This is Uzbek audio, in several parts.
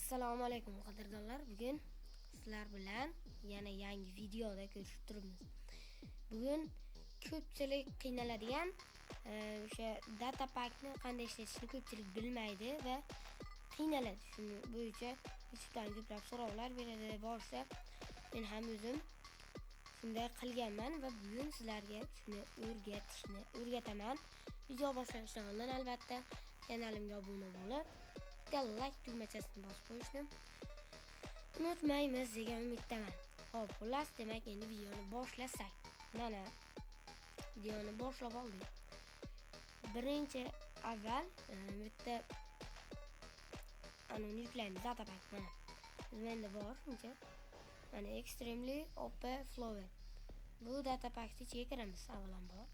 Assalomu alaykum qadrdonlar. Bugun sizlar bilan yana yangi videoda ko'rishib turibmiz. Bugun ko'pchilik qiynaladigan o'sha data packni qanday ishlatishni ko'pchilik bilmaydi va qiynaladi. Shuning bo'yicha YouTubedan ko'plab so'rovlar beradi. Boshida men ham o'zim shunday qilganman va bugun sizlarga shuni o'rgataman. Video boshlashdan oldin albatta kanalimga obuna bo'lib, like tugmachasini bosib qo'yishni unutmaymiz degan umiddaman. Xo'p, xullas, demak endi videoni boshlasak. Mana videoni boshlab oldik. Birinchi avval bitta anoni yuklaymiz, data pack mana. Bizda bor shuncha. Mana Extremely OP Flower. Bu data packni ichiga kiramiz avvalambor.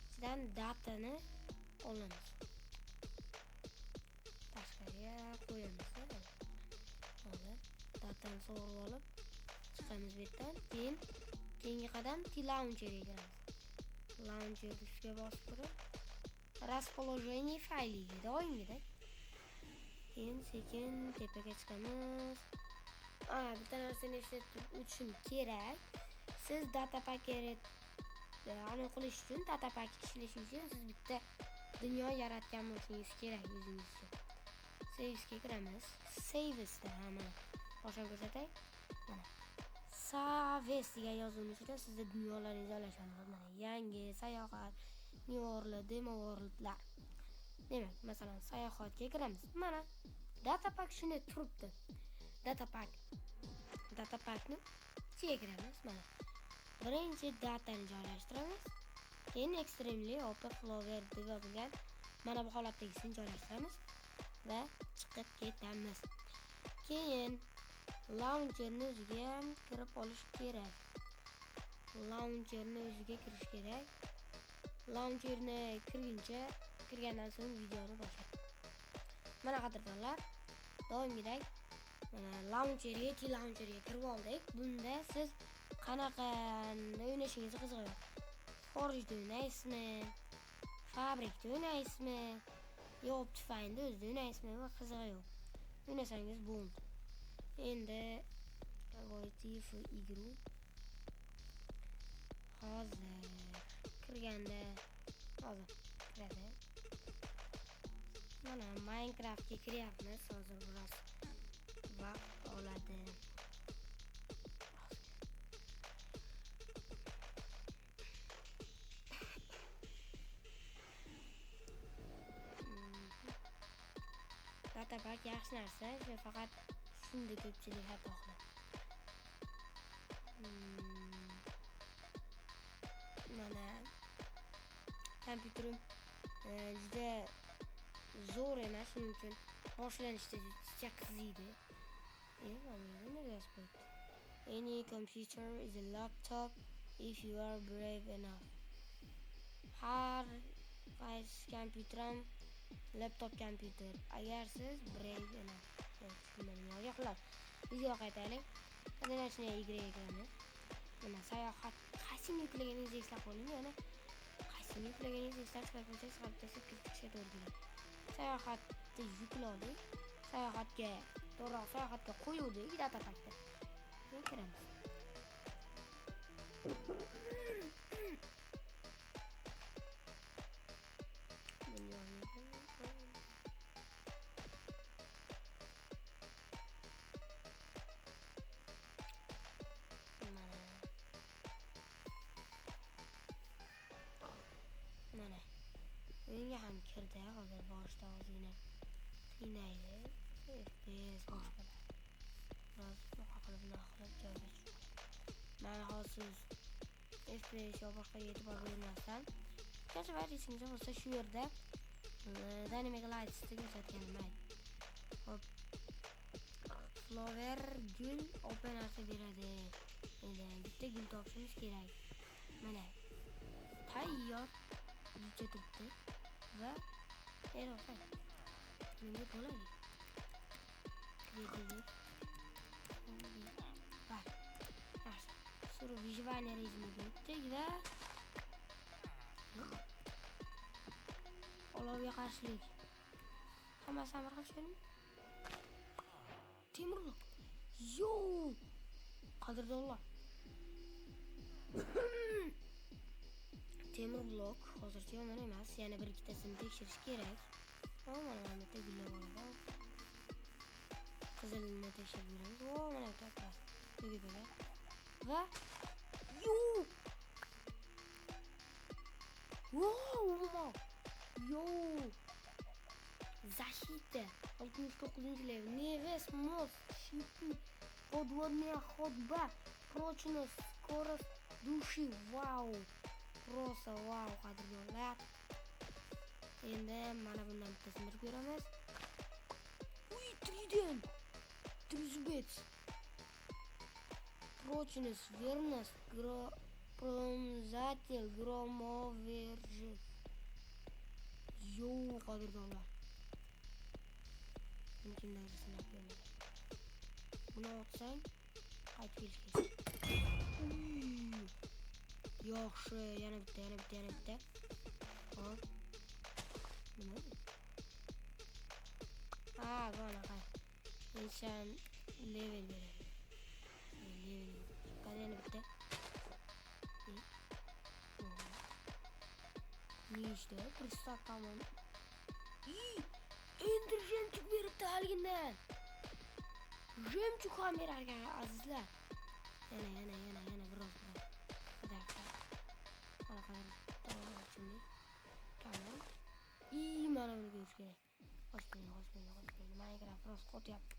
Ichidan datani olamiz. Tashqariga qo'yamiz. Hozir datani sug'urib olib chiqamiz bu yerdan. Keyingi qadam T-Launcherga kiramiz. Launcher ustiga bosib turib, расположение fayliga doimgidek. Keyin sekin tepaga chiqamiz. Bitta narsani eslatib o'tishim kerak. Siz data packet aniq qilish uchun, data packet ishlashi uchun siz bitta dunyo yaratgan bo'lishingiz kerak o'zingizcha. Savesga kiramiz. Savesda mana boshqa ko'rsatay. Mana Saves degan yozuv ichida sizda dunyolaringiz joylashadi. Mana yangi sayohat, New World, Demo Worldlar. Demak, masalan, sayohatga kiramiz. Mana data pack shunday turibdi. Data packni ichiga kiramiz. Mana birinchi datani joylashtiramiz. Keyin Extremely OP Flower deb yozilgan mana bu holatdagisini joylashtiramiz va chiqib ketamiz. Keyin launcherni o'ziga kirib olish kerak. Launcherni kirgandan so'ng videoni boshlaymiz. Mana qadrdonlar, doimgidek mana launcherga kirib oldik. Bunda siz qanaqa o'ynashingiz qiziq. Xorijda o'ynaysizmi? Fabrikda o'ynaysizmi? Yo Optifine'da o'zida o'ynaysizmi? Va qizig'i yo'q. O'ynasangiz bo'ldi. Endi vойти в игру. Hozir kirganda kiradi. Mana Minecraftga kiryapmiz. Hozir biroz vaqt oladi. Data pack yaxshi narsa, faqat shunda ko'pchilik xato qiladi. Mana kompyuterim juda zo'r emas, shuning uchun boshlanishda juda qiziydi. Any computer is a laptop if you are brave enough. Har qaysi kompyuterim laptop kompyuter agar siz brave enough. Video qaytaylik. Mana shunday igriga kiramiz. Mana sayohat qaysini yuklaganingizni eslab qo'ying. Yana qaysini yuklaganingizni eslab qo'ysangiz kiritishga to'g'ri keladi. Sayohatni yukladik. Sayohatga qo'yuvdik data packda. Keyin kiramiz. Mana o'yinga ham kirdi. Hozir boshda ozgina qiynaydi. FPS boshqalar. Biroz bunaqa qilib joyga tushdi. Mana hozir FPS yo boshqa e'tibor bermasdan kashfat esingizda bo'lsa shu yerda Dynamic Lights ko'rsatganim mayli. Hop. Flower gul open narsa beradi. Endi bitta gul topishimiz kerak. Mana tayyor turibdi va erofa. Nima bo'ladi? Kredit. Bak. Suru vijvaniya rejimiga o'tdik va olovga qarshilik. Hammasi amr qilishim. Temir blok. Yo! Qadrdonlar. Temir blok hozircha yomon emas. Yana bir ikkitasini tekshirish kerak. Mana tegilib oladi. Qizilni tekshirib ko'ramiz. Mana toplar. Tugida. Va yo! Wow! Yo! Защита. 69-level. Neves, most, щиты, подводная ходьба, прочность, скорость души. Вау! Просто вау, qadrdonlar. Endi mana bundan bittasini ko'ramiz. Uy, trident. Трезубец. Прочность, верность, пронзатель, громовержец. Yo, qadrdonlar. Kimlarni yapıyorum? Bunu atsang qaytib kelish kerak. Yaxshi, yana bitta. Hop. Nima? Mana insan level beradi. Level. Qani bitta. Nechta? Pristak tamam. Ender jemchug beribdi haligindan. Jemchug ham berar ekan azizlar. Yana biroz. Tamam. Mana buni ko'rish kerak. Hospital. Minecraft biroz qotyapti.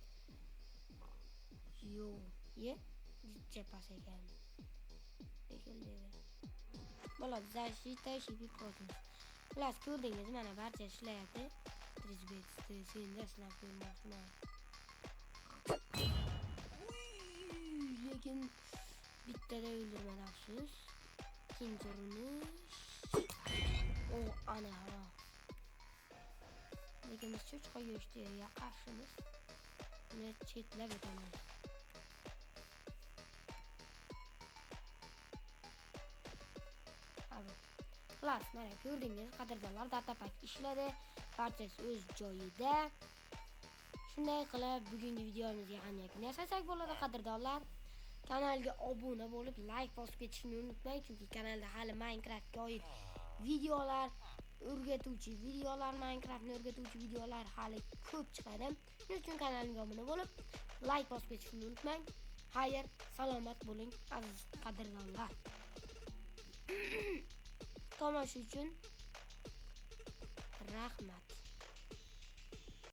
Yo, chepas ekan. Bo'ladi, защита, shipik protein. Xullas, ko'rdingiz, mana barcha ishlayapti. Trezbetni senda sinab ko'rmoqchiman. Lekin bittada o'ldirmadi afsus. Ikkinchi urinish. Ana. Lekin biz cho'chqa go'shtiga qarshimiz. Buni chetlab o'tamiz. Xullas, mana ko'rdingiz, qadrdonlar, datapak ishladi. Barchasi o'z joyida. Shunday qilib, bugungi videomizga ham yakun yasasak bo'ladi, qadrdonlar. Kanalga obuna bo'lib, like bosib ketishni unutmang, chunki kanalda hali Minecraftga oid videolar, Minecraftni o'rgatuvchi videolar hali ko'p chiqadi. Shuning uchun kanalimga obuna bo'lib, like bosib ketishni unutmang. Xayr, salomat bo'ling, aziz qadrdonlar. Tomosha uchun rahmat.